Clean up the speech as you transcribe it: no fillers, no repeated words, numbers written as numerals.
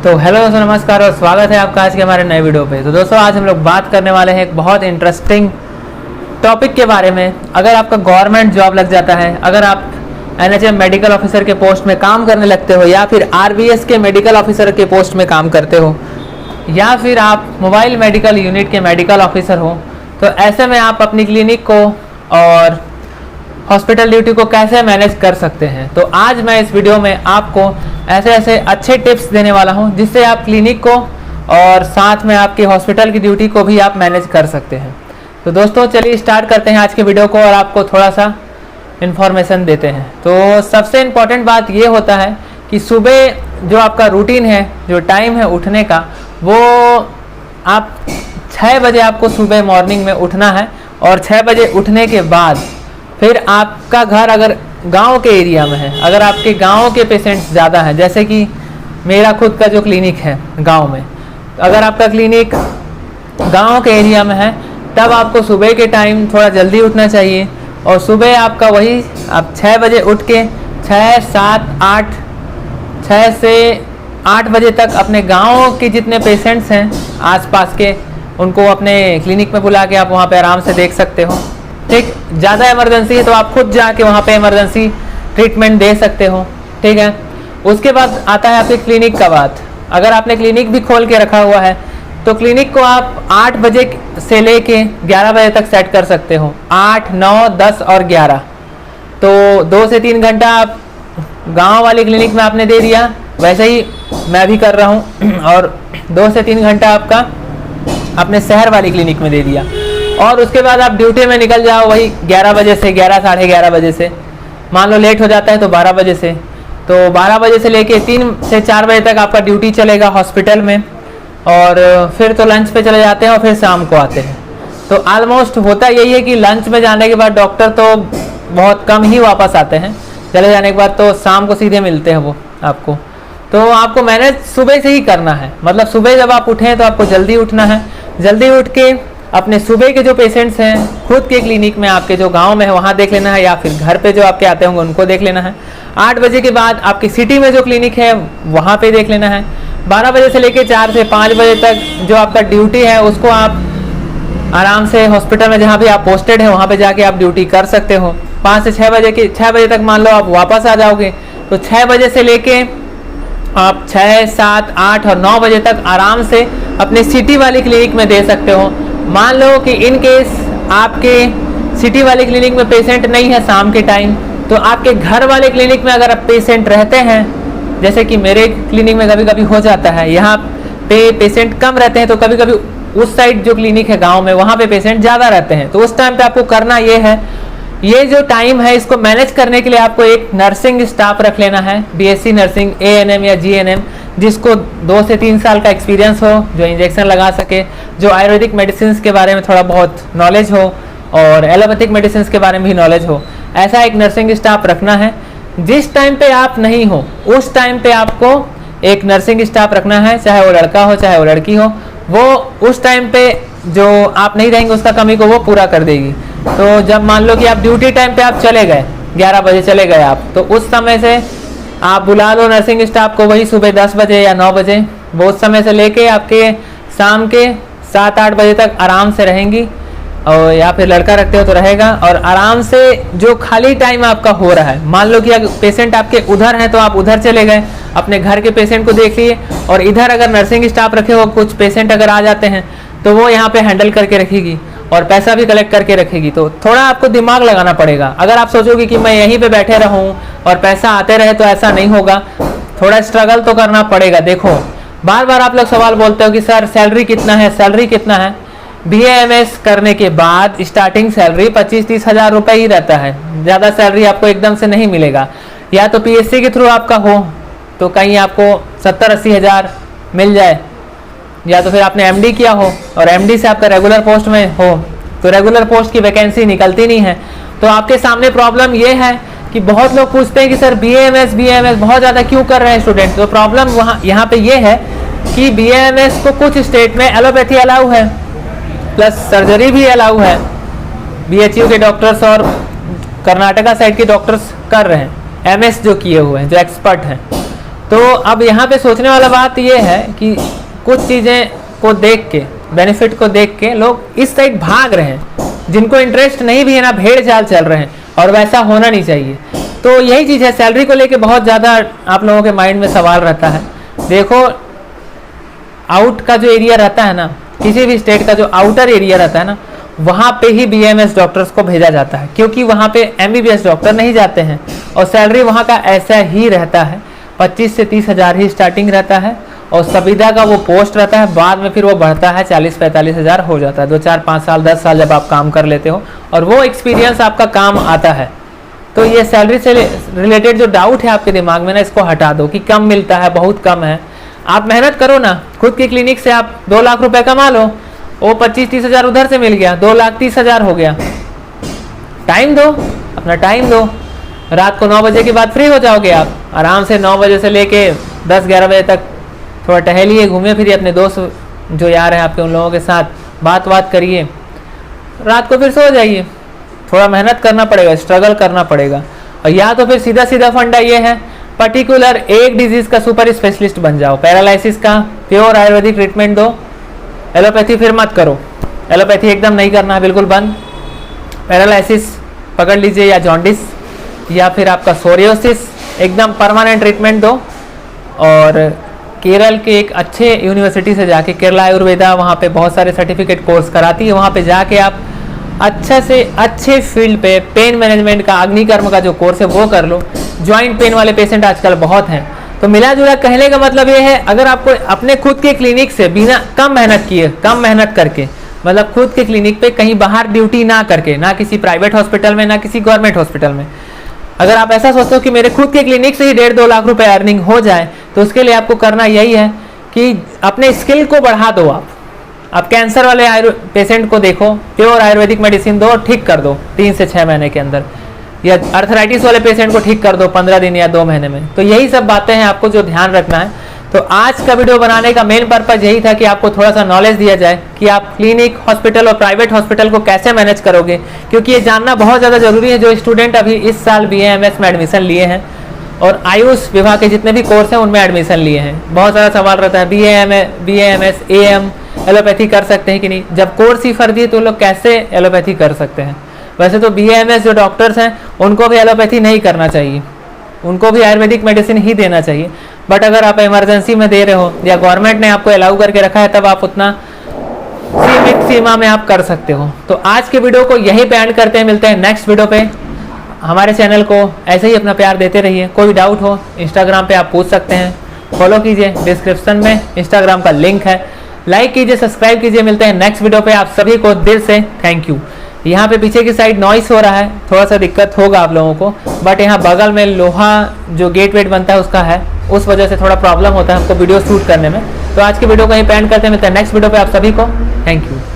तो हेलो दोस्तों, नमस्कार और स्वागत है आपका आज के हमारे नए वीडियो पे। तो दोस्तों आज हम लोग बात करने वाले हैं एक बहुत इंटरेस्टिंग टॉपिक के बारे में। अगर आपका गवर्नमेंट जॉब लग जाता है, अगर आप एनएचएम मेडिकल ऑफिसर के पोस्ट में काम करने लगते हो, या फिर आरबीएस के मेडिकल ऑफिसर के पोस्ट में काम करते हो, या फिर आप मोबाइल मेडिकल यूनिट के मेडिकल ऑफिसर हो, तो ऐसे में आप अपनी क्लिनिक को और हॉस्पिटल ड्यूटी को कैसे मैनेज कर सकते हैं। तो आज मैं इस वीडियो में आपको ऐसे ऐसे अच्छे टिप्स देने वाला हूं जिससे आप क्लिनिक को और साथ में आपके हॉस्पिटल की ड्यूटी को भी आप मैनेज कर सकते हैं। तो दोस्तों चलिए स्टार्ट करते हैं आज के वीडियो को और आपको थोड़ा सा इन्फॉर्मेशन देते हैं। तो सबसे इम्पॉर्टेंट बात ये होता है कि सुबह जो आपका रूटीन है, जो टाइम है उठने का, वो आप 6 बजे आपको सुबह मॉर्निंग में उठना है। और 6 बजे उठने के बाद फिर आपका घर अगर गांव के एरिया में है, अगर आपके गांव के पेशेंट्स ज़्यादा हैं, जैसे कि मेरा खुद का जो क्लिनिक है गांव में, अगर आपका क्लिनिक गांव के एरिया में है तब आपको सुबह के टाइम थोड़ा जल्दी उठना चाहिए। और सुबह आपका वही आप 6 बजे उठ के 6, 7, 8, 6 से 8 बजे तक अपने गाँव के जितने पेशेंट्स हैं आसपास के, उनको अपने क्लिनिक में बुला के आप वहाँ पे आराम से देख सकते हो। ठीक, ज़्यादा इमरजेंसी है तो आप खुद जाके वहाँ पे इमरजेंसी ट्रीटमेंट दे सकते हो। ठीक है, उसके बाद आता है आपके क्लिनिक का बात। अगर आपने क्लिनिक भी खोल के रखा हुआ है तो क्लिनिक को आप 8 बजे से लेके 11 बजे तक सेट कर सकते हो। 8, 9, 10 और 11, तो 2 से 3 घंटा आप गांव वाली क्लिनिक में आपने दे दिया, वैसे ही मैं भी कर रहा हूँ। और 2 से 3 घंटा आपका अपने शहर वाली क्लिनिक में दे दिया। और उसके बाद आप ड्यूटी में निकल जाओ वही 11 बजे से, 11, साढ़े 11 बजे से। मान लो लेट हो जाता है तो 12 बजे से, तो 12 बजे से लेके 3 से 4 बजे तक आपका ड्यूटी चलेगा हॉस्पिटल में। और फिर तो लंच पे चले जाते हैं और फिर शाम को आते हैं। तो ऑलमोस्ट होता यही है कि लंच में जाने के बाद डॉक्टर तो बहुत कम ही वापस आते हैं, चले जाने के बाद तो शाम को सीधे मिलते हैं वो आपको। तो आपको मैनेज सुबह से ही करना है, मतलब सुबह जब आप उठें तो आपको जल्दी उठना है। जल्दी उठ के अपने सुबह के जो पेशेंट्स हैं खुद के क्लिनिक में, आपके जो गांव में है वहाँ देख लेना है, या फिर घर पे जो आपके आते होंगे उनको देख लेना है। 8 बजे के बाद आपकी सिटी में जो क्लिनिक है वहाँ पे देख लेना है। 12 बजे से लेके 4 से 5 बजे तक जो आपका ड्यूटी है उसको आप आराम से हॉस्पिटल में जहाँ भी आप पोस्टेड है वहाँ पे जाके आप ड्यूटी कर सकते हो। 5 से 6 बजे तक मान लो आप वापस आ जाओगे, तो 6 बजे से लेके आप 6, 7, 8 और 9 बजे तक आराम से अपने सिटी वाली क्लिनिक में दे सकते हो। मान लो कि इन केस आपके सिटी वाली क्लिनिक में पेशेंट नहीं है शाम के टाइम, तो आपके घर वाले क्लिनिक में अगर आप पेशेंट रहते हैं, जैसे कि मेरे क्लिनिक में कभी कभी हो जाता है, यहाँ पे पेशेंट कम रहते हैं, तो कभी कभी उस साइड जो क्लिनिक है गांव में वहाँ पे पेशेंट ज़्यादा रहते हैं। तो उस टाइम पे आपको करना ये है, ये जो टाइम है इसको मैनेज करने के लिए आपको एक नर्सिंग स्टाफ रख लेना है, बीएससी नर्सिंग, एएनएम या जीएनएम, जिसको 2 से 3 साल का एक्सपीरियंस हो, जो इंजेक्शन लगा सके, जो आयुर्वेदिक मेडिसिन के बारे में थोड़ा बहुत नॉलेज हो और एलोपैथिक मेडिसिन के बारे में भी नॉलेज हो। ऐसा एक नर्सिंग स्टाफ रखना है। जिस टाइम पे आप नहीं हो उस टाइम पे आपको एक नर्सिंग स्टाफ रखना है, चाहे वो लड़का हो चाहे वो लड़की हो। वो उस टाइम पे जो आप नहीं रहेंगे उसका कमी को वो पूरा कर देगी। तो जब मान लो कि आप ड्यूटी टाइम पे आप चले गए, 11 बजे चले गए आप, तो उस समय से आप बुला लो नर्सिंग स्टाफ को, वही सुबह 10 बजे या 9 बजे, वो उस समय से लेके आपके शाम के 7, 8 बजे तक आराम से रहेंगी। और या फिर लड़का रखते हो तो रहेगा। और आराम से जो खाली टाइम आपका हो रहा है, मान लो कि अगर पेशेंट आपके उधर हैं तो आप उधर चले गए, अपने घर के पेशेंट को देख लिए, और इधर अगर नर्सिंग स्टाफ रखे हो, कुछ पेशेंट अगर आ जाते हैं तो वो यहाँ पे हैंडल करके रखेगी और पैसा भी कलेक्ट करके रखेगी। तो थोड़ा आपको दिमाग लगाना पड़ेगा। अगर आप सोचोगे कि मैं यहीं पे बैठे रहूं और पैसा आते रहे तो ऐसा नहीं होगा, थोड़ा स्ट्रगल तो करना पड़ेगा। देखो बार बार आप लोग सवाल बोलते हो कि सर सैलरी कितना है, सैलरी कितना है। बीएएमएस करने के बाद स्टार्टिंग सैलरी 25-30 हज़ार रुपये ही रहता है, ज़्यादा सैलरी आपको एकदम से नहीं मिलेगा। या तो पीएससी के थ्रू आपका हो तो कहीं आपको 70-80 हज़ार मिल जाए, या तो फिर आपने एमडी किया हो और एमडी से आपका रेगुलर पोस्ट में हो, तो रेगुलर पोस्ट की वैकेंसी निकलती नहीं है। तो आपके सामने प्रॉब्लम ये है कि बहुत लोग पूछते हैं कि सर बीएएमएस बहुत ज़्यादा क्यों कर रहे हैं स्टूडेंट। तो प्रॉब्लम यहाँ पे ये है कि बीएएमएस को कुछ स्टेट में एलोपैथी अलाउ है, प्लस सर्जरी भी अलाउ है। बीएचयू के डॉक्टर्स और कर्नाटका साइड के डॉक्टर्स कर रहे हैं, एमएस जो किए हुए हैं, जो एक्सपर्ट हैं। तो अब यहाँ पे सोचने वाला बात ये है कि कुछ चीज़ें को देख के, बेनिफिट को देख के लोग इस साइड भाग रहे हैं, जिनको इंटरेस्ट नहीं भी है ना, भेड़ चाल चल रहे हैं, और वैसा होना नहीं चाहिए। तो यही चीज़ है, सैलरी को लेके बहुत ज़्यादा आप लोगों के माइंड में सवाल रहता है। देखो, आउट का जो एरिया रहता है ना, किसी भी स्टेट का जो आउटर एरिया रहता है ना, वहाँ पे ही BAMS डॉक्टर्स को भेजा जाता है, क्योंकि वहाँ पे MBBS डॉक्टर नहीं जाते हैं। और सैलरी वहाँ का ऐसा ही रहता है, 25 से 30 हज़ार ही स्टार्टिंग रहता है, और संविदा का वो पोस्ट रहता है, बाद में फिर वो बढ़ता है, 40-45 हज़ार हो जाता है 2-4-5 साल 10 साल जब आप काम कर लेते हो, और वो एक्सपीरियंस आपका काम आता है। तो ये सैलरी से रिलेटेड जो डाउट है आपके दिमाग में ना, इसको हटा दो कि कम मिलता है, बहुत कम है। आप मेहनत करो ना, खुद की क्लिनिक से आप 2 लाख रुपए कमा लो, वो 25-30 हज़ार उधर से मिल गया, 2,30,000 हज़ार हो गया। टाइम दो, अपना टाइम दो, रात को 9 बजे के बाद फ्री हो जाओगे आप, आराम से 9 बजे से लेके 10-11 बजे तक थोड़ा टहलिए, घूमिए फिरिए, अपने दोस्त जो यार हैं आपके उन लोगों के साथ बात करिए, रात को फिर सो जाइए। थोड़ा मेहनत करना पड़ेगा, स्ट्रगल करना पड़ेगा। और या तो फिर सीधा सीधा फंडा ये है, पर्टिकुलर एक डिजीज़ का सुपर स्पेशलिस्ट बन जाओ। पैरालिसिस का प्योर आयुर्वेदिक ट्रीटमेंट दो, एलोपैथी फिर मत करो, एलोपैथी एकदम नहीं करना है, बिल्कुल बंद। पैरालिसिस पकड़ लीजिए, या जॉन्डिस, या फिर आपका सोरियोसिस, एकदम परमानेंट ट्रीटमेंट दो। और केरल के एक अच्छे यूनिवर्सिटी से जाके, केरला आयुर्वेदा वहाँ पे बहुत सारे सर्टिफिकेट कोर्स कराती है, वहाँ पे जाके आप अच्छा से अच्छे फील्ड पे पेन मैनेजमेंट का, अग्निकर्म का जो कोर्स है वो कर लो। जॉइंट पेन वाले पेशेंट आजकल बहुत हैं। तो मिला जुला कहने का मतलब ये है, अगर आपको अपने खुद के क्लिनिक से बिना कम मेहनत किए, कम मेहनत करके, मतलब खुद के क्लिनिक पे कहीं बाहर ड्यूटी ना करके, ना किसी प्राइवेट हॉस्पिटल में, ना किसी गवर्नमेंट हॉस्पिटल में, अगर आप ऐसा सोचते हो कि मेरे खुद के क्लिनिक से ही 1.5-2 लाख रुपए अर्निंग हो जाए, तो उसके लिए आपको करना यही है कि अपने स्किल को बढ़ा दो। आप कैंसर वाले पेशेंट को देखो, प्योर आयुर्वेदिक मेडिसिन दो, ठीक कर दो 3 से 6 महीने के अंदर, या अर्थराइटिस वाले पेशेंट को ठीक कर दो 15 दिन या 2 महीने में। तो यही सब बातें हैं आपको जो ध्यान रखना है। तो आज का वीडियो बनाने का मेन पर्पज यही था कि आपको थोड़ा सा नॉलेज दिया जाए कि आप क्लिनिक, हॉस्पिटल और प्राइवेट हॉस्पिटल को कैसे मैनेज करोगे, क्योंकि ये जानना बहुत ज़्यादा जरूरी है। जो स्टूडेंट अभी इस साल BAMS में एडमिशन लिए हैं और आयुष विभाग के जितने भी कोर्स हैं उनमें एडमिशन लिए हैं, बहुत सारा सवाल रहता है, BAMS AM एलोपैथी कर सकते हैं कि नहीं। जब कोर्स ही फर्जी है तो लोग कैसे एलोपैथी कर सकते हैं। वैसे तो BAMS जो डॉक्टर्स हैं उनको भी एलोपैथी नहीं करना चाहिए, उनको भी आयुर्वेदिक मेडिसिन ही देना चाहिए। बट अगर आप इमरजेंसी में दे रहे हो या गवर्नमेंट ने आपको अलाउ करके रखा है, तब आप उतना सीमित सीमा में आप कर सकते हो। तो आज के वीडियो को यहीं पे एंड करते हैं, मिलते हैं नेक्स्ट वीडियो पे। हमारे चैनल को ऐसे ही अपना प्यार देते रहिए। कोई डाउट हो इंस्टाग्राम पे आप पूछ सकते हैं, फॉलो कीजिए, डिस्क्रिप्शन में इंस्टाग्राम का लिंक है, लाइक कीजिए, सब्सक्राइब कीजिए। मिलते हैं नेक्स्ट वीडियो पे। आप सभी को दिल से थैंक यू। यहाँ पे पीछे की साइड नॉइस हो रहा है, थोड़ा सा दिक्कत होगा आप लोगों को, बट यहाँ बगल में लोहा जो गेट वेट बनता है उसका है, उस वजह से थोड़ा प्रॉब्लम होता है हमको वीडियो शूट करने में। तो आज की वीडियो को यहीं पे एंड करते हैं, मिलते हैं नेक्स्ट वीडियो पे। आप सभी को थैंक यू।